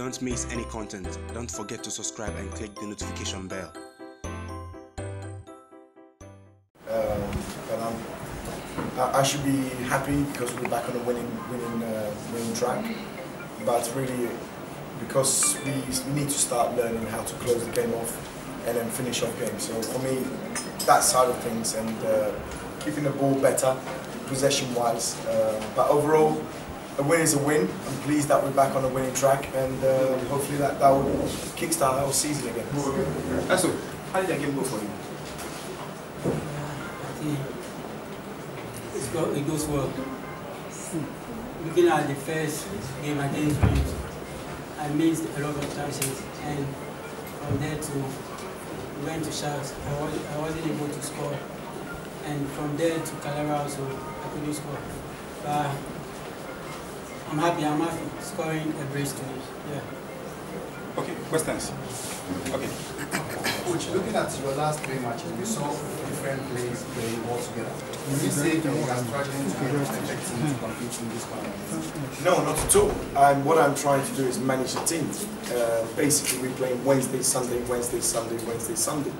Don't miss any content. Don't forget to subscribe and click the notification bell. I should be happy because we're back on the winning track, but really because we need to start learning how to close the game off and then finish off games. So for me, that side of things and keeping the ball better, possession-wise. But overall, a win is a win. I'm pleased that we're back on the winning track, and hopefully that will kickstart our season again. ESSO, how did that game go for you? It goes well. Looking at the first game against Wales, I missed a lot of chances, and from there we went to shots. I wasn't able to score, and from there to Calera also I couldn't score. But I'm happy scoring a brace to it. Yeah. Okay, questions? Okay. Coach, looking at your last 3 matches, you saw different players playing all together. Would you say you are struggling to get effective to compete in this tournament? No, not at all. What I'm trying to do is manage the team. Basically, we're playing Wednesday, Sunday, Wednesday, Sunday, Wednesday, Sunday.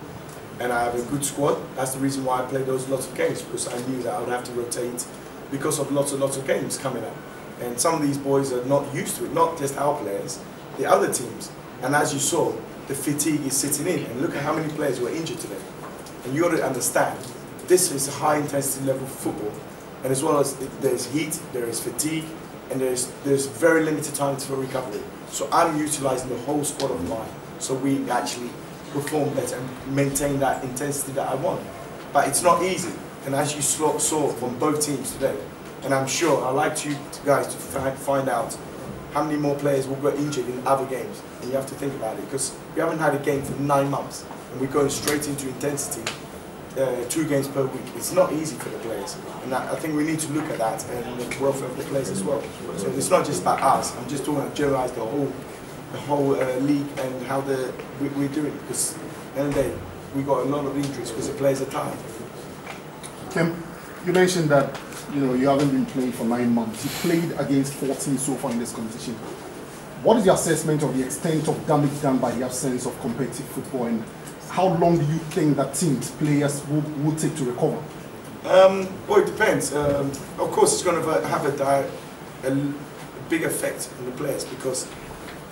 And I have a good squad. That's the reason why I play those lots of games, because I knew that I would have to rotate because of lots of games coming up. And some of these boys are not used to it, not just our players, the other teams. And as you saw, the fatigue is sitting in. And look at how many players were injured today. And you ought to understand, this is a high intensity level of football. And as well as there's heat, there is fatigue, and there's very limited time for recovery. So I'm utilizing the whole squad of mine, so we actually perform better and maintain that intensity that I want. But it's not easy. And as you saw from both teams today, and I'm sure I'd like you guys to find out how many more players will get injured in other games. And you have to think about it, because we haven't had a game for 9 months, and we're going straight into intensity, 2 games per week. It's not easy for the players, and I think we need to look at that and the welfare of the players as well. So it's not just about us. I'm just talking about generalize the whole league and how we're doing it, because at the end of the day, we got a lot of injuries because the players are tired. Kim, you mentioned that you haven't been playing for 9 months. You played against 14 so far in this competition. What is your assessment of the extent of damage done by the absence of competitive football, and how long do you think that teams, players will take to recover? Well, it depends. Of course, it's going to have a big effect on the players because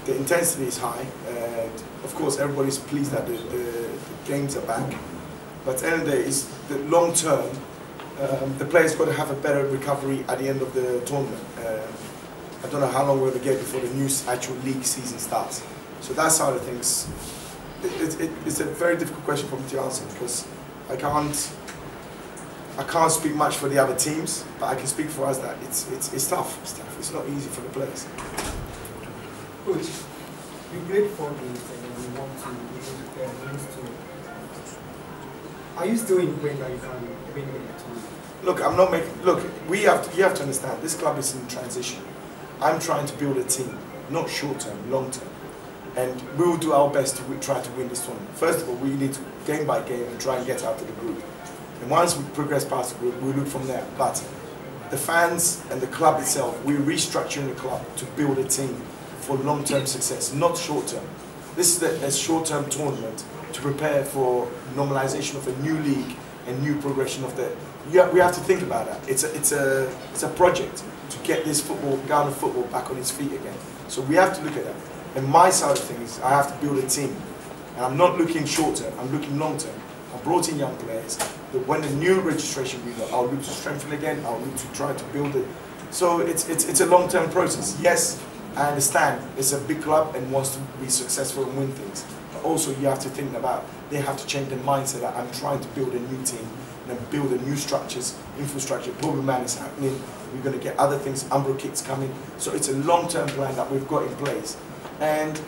the intensity is high. And of course, everybody's pleased that the games are back. But at the end of the day, it's the long term. The players got to have a better recovery at the end of the tournament. I don't know how long we're going to get before the new actual league season starts. So that side of things, it's a very difficult question for me to answer, because I can't speak much for the other teams, but I can speak for us that it's tough. It's not easy for the players. Coach, you played 4 games and you won 2, lose 2. Are you still in pain that you can win the tournament? Look, I'm not making. Look, you have to understand. This club is in transition. I'm trying to build a team, not short term, long term, and we will do our best to try to win this tournament. First of all, we need to game by game and try and get out of the group. And once we progress past the group, we look from there. But the fans and the club itself, we're restructuring the club to build a team for long term success, not short term. This is a short term tournament to prepare for normalization of a new league and new progression of the. We have to think about that. It's a project to get this Ghana football back on its feet again. So we have to look at that. And my side of things, I have to build a team. And I'm not looking short term, I'm looking long term. I brought in young players. That when the new registration we got, I'll look to strengthen again, I'll look to try to build it. So it's a long term process. Yes, I understand it's a big club and wants to be successful and win things. But also you have to think about, they have to change their mindset that I'm trying to build a new team and build a new structures, infrastructure. Global Man is happening. We're going to get other things, Umbro kits coming. So it's a long-term plan that we've got in place. And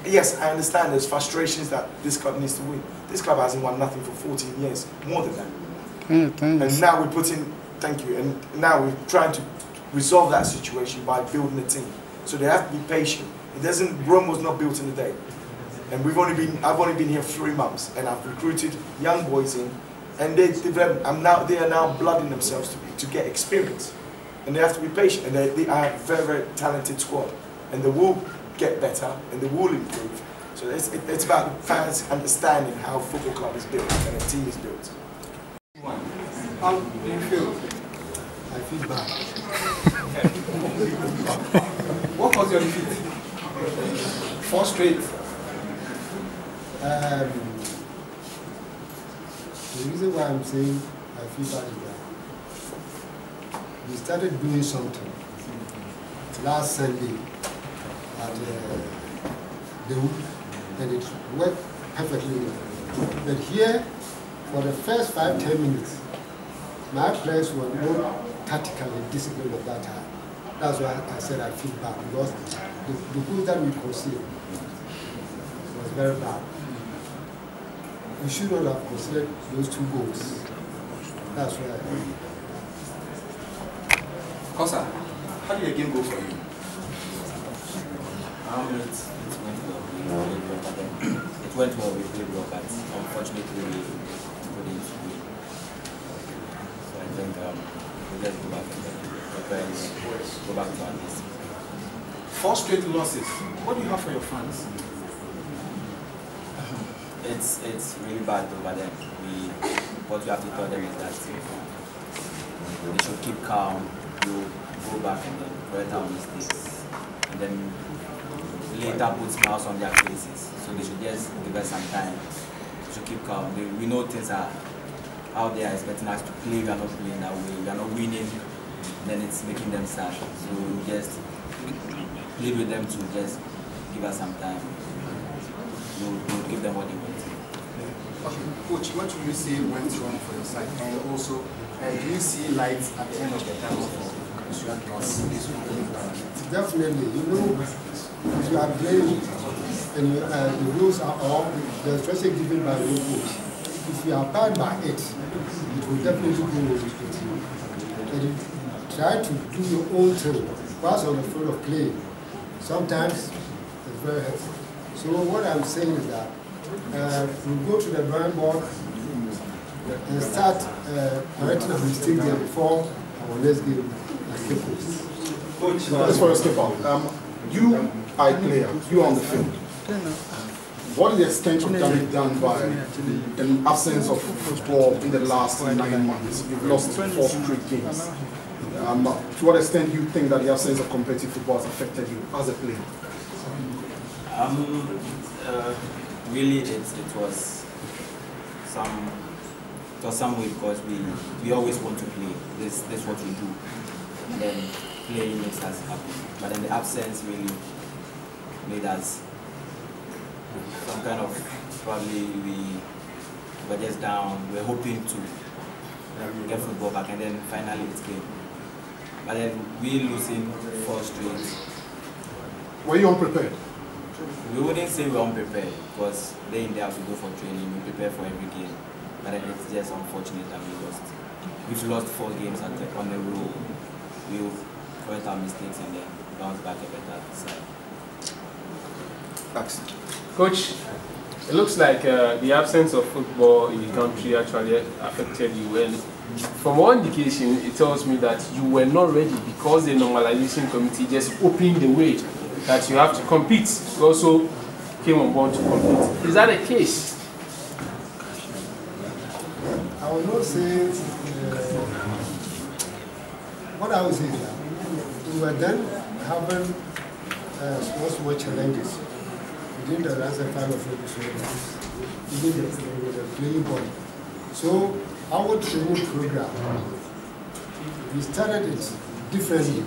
yes, I understand there's frustrations that this club needs to win. This club hasn't won nothing for 14 years, more than that. And now we're putting, thank you, and now we're trying to resolve that situation by building a team. So they have to be patient. Rome was not built in a day. And I've only been here 3 months, and I've recruited young boys in, and they are now blooding themselves to get experience, and they have to be patient. And they are a very, very talented squad, and they will get better and they will improve. So it's about fans understanding how a football club is built and a team is built. How do you feel? I feel bad. What was your defeat? 4 straight. The reason why I'm saying I feel bad is that we started doing something last Sunday at the Hook, and it worked perfectly well. But here, for the first 5-10 minutes, my players were more tactical and disciplined at that time. That's why I said I feel bad, because the goal that we conceded was very bad. We should not have considered those 2 goals. That's why. Kosa, how did the game go for you? It went well, we played well, but unfortunately we couldn't win. So I think we'll just go back and go back to our list. 4 straight losses. What do you have for your fans? It's really bad though, but then what we have to tell them is that they should keep calm, go back and then correct our mistakes, and then later put smiles on their faces. So they should just give us some time. They should keep calm. We know things are out there expecting us to play. We are not playing that way. We are not winning. Then it's making them sad. So we just plead with them to just give us some time. We'll give them what they want. Okay, Coach, what would you say went wrong for your side? And also, do you see lights at the end of the tunnel for Ebusua Dwarfs? Definitely. You know, if you are playing and the rules are off, the instruction given by the coach, if you abide by it, it will definitely go with you. And you try to do your own thing, pass on the field of play. Sometimes it's very helpful. So what I'm saying is that we go to the drawing board and start correcting our mistakes there before our next game at Cape. Just for a step up, you are a player, you are on the field. What is the extent of damage done by the absence of football in the last 9 months? You've lost 4 straight games. To what extent do you think that the absence of competitive football has affected you as a player? Really, it was some way, because we always want to play. This is what we do. And then playing makes us happy. But then the absence really made us some kind of, probably we were just down. We were hoping to get football back, and then finally it came. But then we losing 4 straight. Were you unprepared? We wouldn't say we were unprepared, because they have to go for training. We prepare for every game. But then it's just unfortunate that we lost. We've lost 4 games on the row. We'll correct our mistakes and then bounce back a better side. Thanks. Coach, it looks like the absence of football in the country actually affected you. And from one indication, it tells me that you were not ready, because the normalization committee just opened the way that you have to compete. You also came on board to compete. Is that the case? I will not say, what I would say is that we were then having small challenges within the last 5 of Ebusua Dwarfs, within the playing body. So our training program, we started it differently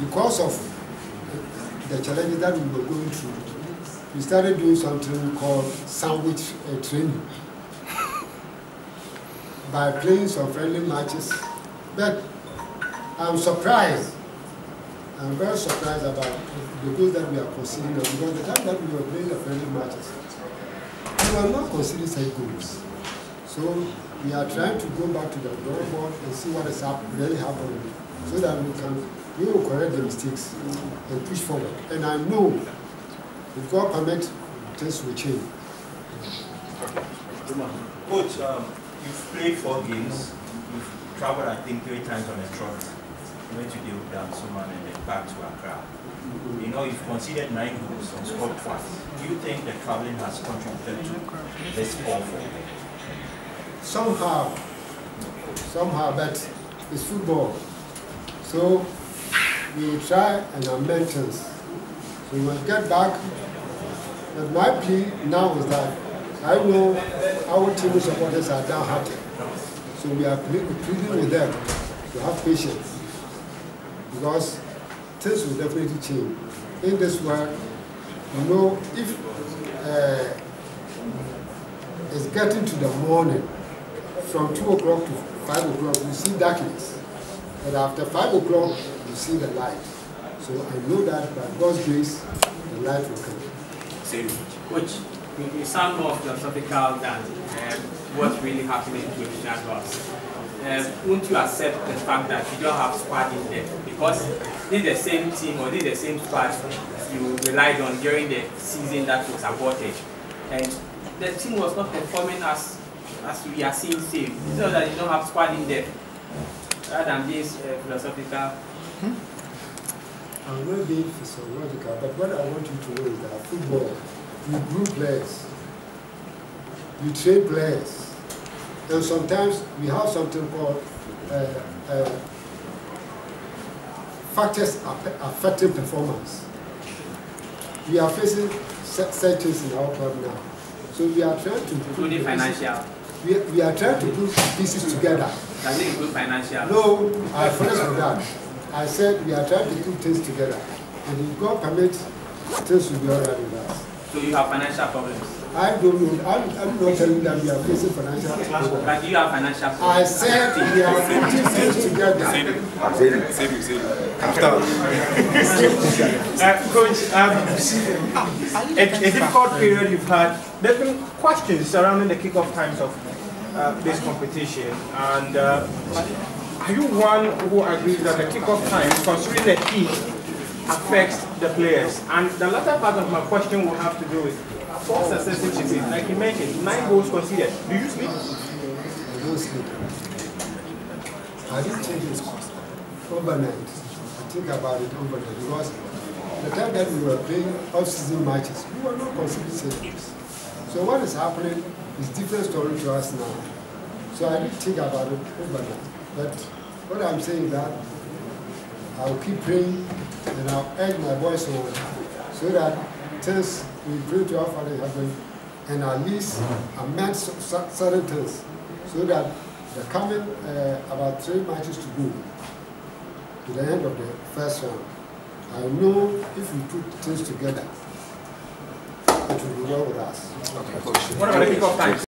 because of the challenges that we were going through. We started doing something called sandwich training by playing some friendly matches. But I'm surprised. I'm very surprised about the goals that we are conceding, because the time that we were playing the friendly matches, we were not conceding such goals. So we are trying to go back to the drawing board and see what is really happening, so that we will correct the mistakes and push forward. And I know if God permits, things will change. Coach, you've played 4 games. You've traveled, I think, 3 times on a trot. going to deal with Suman and then back to Accra. You know, you've conceded 9 goals and scored twice. Do you think the traveling has contributed to this awful? Somehow, but it's football. So we try and amend things. So we must get back. But my plea now is that I know our team supporters are downhearted. So we are pleading with them to have patience. Because things will definitely change. In this world, you know, if it's getting to the morning, from 2 o'clock to 5 o'clock, you see darkness. But after 5 o'clock, you see the light. So I know that by God's grace, the light will come. Coach, you sound more philosophical than what's really happening to Ebusua Dwarfs. Won't you accept the fact that you don't have squad in there? Because this is the same team or this is the same squad you relied on during the season that was aborted. And the team was not performing as we are seeing today. It's not that you don't have squad in there. Rather than this philosophical. I'm not being physiological, but what I want you to know is that football, you group players, you trade players, and sometimes we have something called factors affecting performance. We are facing such things in our club now. So we are trying to including financial. We are trying to put pieces together. Does it include financial? No, I finished with that. I said we are trying to put things together. And if God permits, things will be all right with us. So you have financial problems? I don't know. I'm not telling you that we are facing financial problems. But do you have financial problems? I said we are putting things together. Coach, a difficult period you've had. There's been questions surrounding the kickoff times of this competition. And are you one who agrees that the kickoff time, considering the heat, affects the players? And the latter part of my question will have to do with 4 successive seasons. Like you mentioned, 9 goals conceded. Do you sleep? I don't sleep. I didn't take it overnight. I think about it overnight because the time that we were playing off-season matches, we were not considering savings. So what is happening is different story to us now. So I didn't think about it overnight. But what I'm saying is that I'll keep praying and I'll urge my voice on so that things we pray to our Father in heaven and at least amend certain things so that the coming about 3 matches to go to the end of the first round. I know if we put things together, it will be well with us. What about the kickoff times?